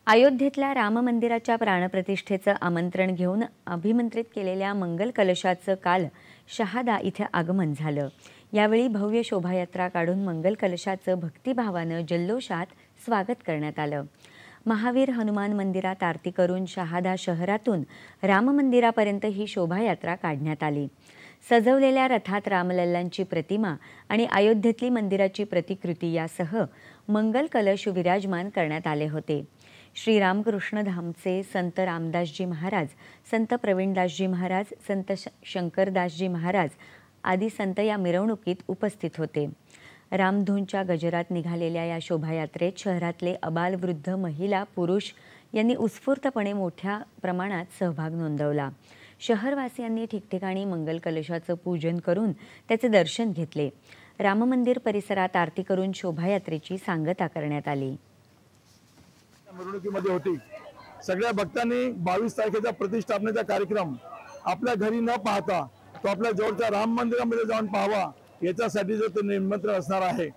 अयोध्येतल्या राम मंदिराच्या प्राणप्रतिष्ठेचं आमंत्रण घेऊन अभिमंत्रित केलेल्या मंगल कलशाचं काल शहादा इथे आगमन झालं। यावेळी भव्य शोभायात्रा काढून मंगल कलशाचं भक्तिभावानं जल्लोषात स्वागत करण्यात आलं। महावीर हनुमान मंदिरात आरती करून शहादा शहरातून राम मंदिरापर्यंत ही शोभायात्रा काढण्यात आली। सजवलेल्या रथात रामलल्लांची प्रतिमा आणि अयोध्येतली मंदिराची प्रतिकृती यासह मंगल कलश विराजमान करण्यात आले होते। श्री रामकृष्ण धामचे संत रामदासजी महाराज, संत प्रवीणदासजी महाराज, संत शंकरदासजी महाराज आदी संत या मिरवणुकीत उपस्थित होते। रामधूनच्या गजरात निघालेल्या या शोभायात्रेत शहरातले अबालवृद्ध, महिला, पुरुष यांनी उत्स्फूर्तपणे मोठ्या प्रमाणात सहभाग नोंदवला। शहरवासियांनी ठिकठिकाणी मंगल कलशाचं पूजन करून त्याचे दर्शन घेतले। राम मंदिर परिसरात आरती करून शोभायात्रेची सांगता करण्यात आली। मिरवणुकीमध्ये होती। सगळ्या भक्तांनी 22 तारखेचा प्रतिष्ठापनेचा कार्यक्रम आपल्या घरी न पाहता तो आपल्या जवळच्या राम मंदिरामध्ये जाऊन पाहावा याच्यासाठी जो निमंत्रण असणार आहे।